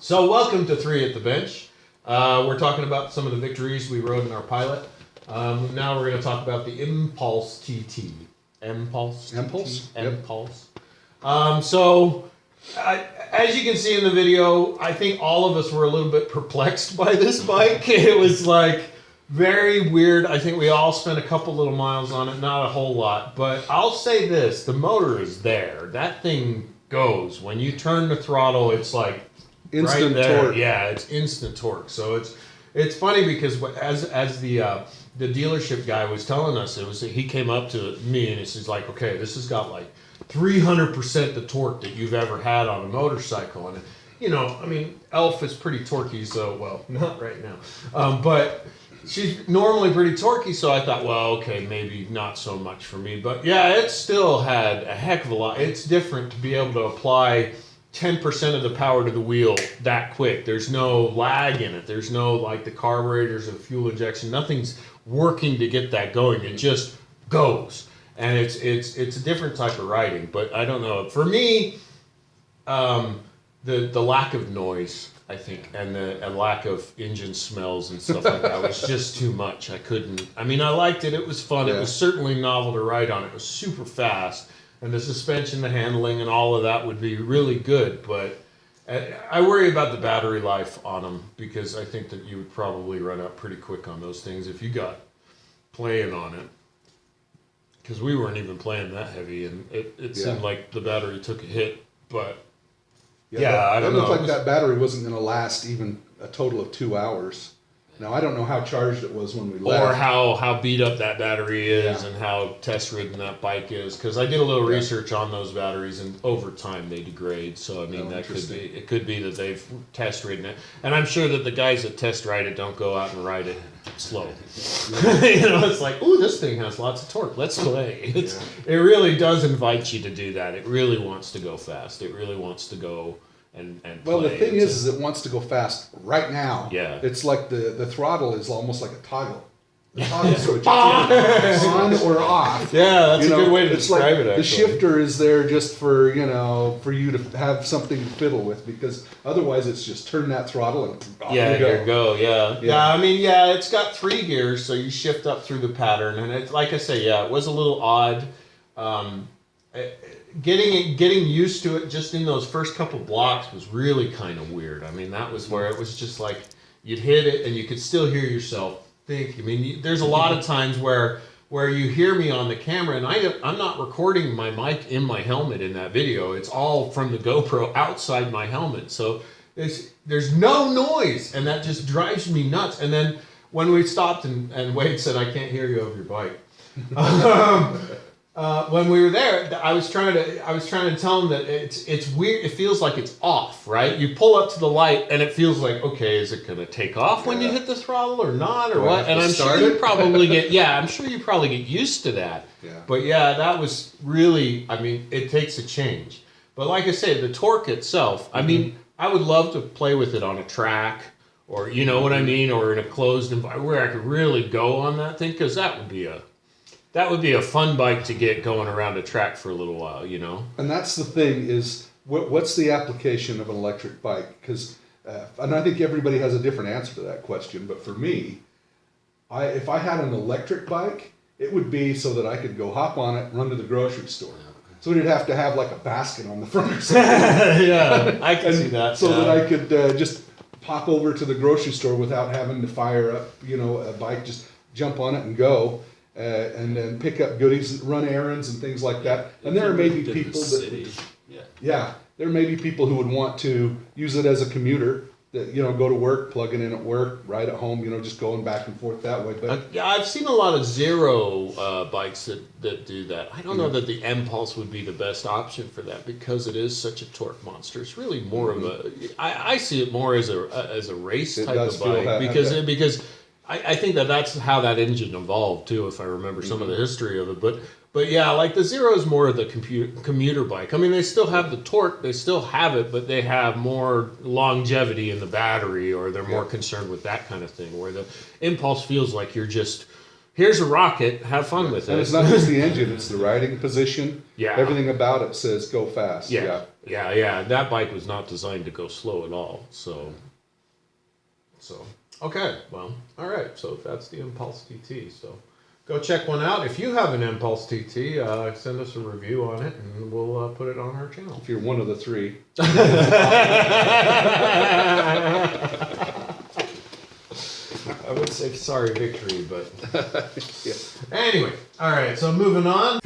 So welcome to 3 at the Bench. We're talking about some of the victories we rode in our pilot. Now we're going to talk about the Empulse TT. Empulse? Empulse? Empulse. So, as you can see in the video, I think all of us were a little bit perplexed by this bike. It was like very weird. I think we all spent a couple little miles on it, not a whole lot. But I'll say this, the motor is there. That thing goes. When you turn the throttle, it's like instant right there. torque. Yeah, it's instant torque. So it's funny because as the dealership guy was telling us, he came up to me and he's like, okay, this has got like 300% the torque that you've ever had on a motorcycle. And you know, I mean, Elf is pretty torquey, so well, not right now, but she's normally pretty torquey, so I thought, well, okay, maybe not so much for me. But yeah, it still had a heck of a lot. It's different to be able to apply 10% of the power to the wheel that quick. There's no lag in it. There's no, like, the carburetors or the fuel injection. Nothing's working to get that going. It just goes. And it's a different type of riding. But I don't know. For me, the lack of noise, I think, and the lack of engine smells and stuff like that was just too much. I couldn't. I mean, I liked it. It was fun. Yeah. It was certainly novel to ride on. It was super fast. And the suspension, the handling, and all of that would be really good. But I worry about the battery life on them because I think that you would probably run out pretty quick on those things if you got playing on it. Because we weren't even playing that heavy, and it seemed like the battery took a hit. But I don't know. It looked like that battery wasn't going to last even a total of 2 hours. Now, I don't know how charged it was when we left. Or how beat up that battery is and how test-ridden that bike is. Because I did a little research on those batteries, and over time they degrade. So, I mean, it could be that they've test-ridden it. And I'm sure that the guys that test-ride it don't go out and ride it slow. You know, it's like, ooh, this thing has lots of torque. Let's play. It really does invite you to do that. It really wants to go fast. It really wants to go and well, play. the thing is it wants to go fast right now. Yeah. It's like the throttle is almost like a toggle. The toggle switch on or off. Yeah, that's a good way to describe it, actually. The shifter is there just for, for you to have something to fiddle with, because otherwise it's just turn that throttle and off you go. Yeah, I mean, it's got 3 gears, so you shift up through the pattern, and it's like I say, it was a little odd. Getting used to it just in those first couple blocks was really kind of weird. I mean, that was where it was just like you'd hit it and you could still hear yourself think. I mean, there's a lot of times where you hear me on the camera, and I'm not recording my mic in my helmet in that video. It's all from the GoPro outside my helmet. So there's no noise, and that just drives me nuts. And then when we stopped and Wade said, "I can't hear you over your bike." When we were there, I was trying to tell him that it's weird. It feels like it's off, right? You pull up to the light, and it feels like, okay, is it gonna take off when you hit the throttle or not, or what? And I'm sure you probably get used to that. Yeah. But that was really, I mean, it takes a change. But like I say, the torque itself, I mean, I would love to play with it on a track, or you know what I mean, or in a closed environment where I could really go on that thing, because that would be a fun bike to get going around a track for a little while, you know? And that's the thing is, what's the application of an electric bike? Because, and I think everybody has a different answer to that question, but for me, if I had an electric bike, it would be so that I could go hop on it and run to the grocery store. So we'd have to have like a basket on the front or something. I can see that. So that I could just pop over to the grocery store without having to fire up, a bike, just jump on it and go. And then pick up goodies, run errands, and things like that. And there may be people there may be people who would want to use it as a commuter. That go to work, plug it in at work, ride at home. Just going back and forth that way. But I've seen a lot of zero bikes that do that. I don't know that the Empulse would be the best option for that, because it is such a torque monster. It's really more of a. I see it more as a race type of bike because. I think that's how that engine evolved too, if I remember some of the history of it. But yeah, like the Zero is more of the commuter bike. I mean, they still have the torque, they still have it, but they have more longevity in the battery, or they're more concerned with that kind of thing. Where the Impulse feels like you're just, here's a rocket, have fun with it. And it's not just the engine; it's the riding position. Yeah, everything about it says go fast. Yeah. Yeah, that bike was not designed to go slow at all. So okay, well, all right. So that's the Empulse TT. So go check one out. If you have an Empulse TT, send us a review on it, and we'll put it on our channel. If you're one of the three. I would say sorry, Victory, but Yeah. anyway. All right. So moving on.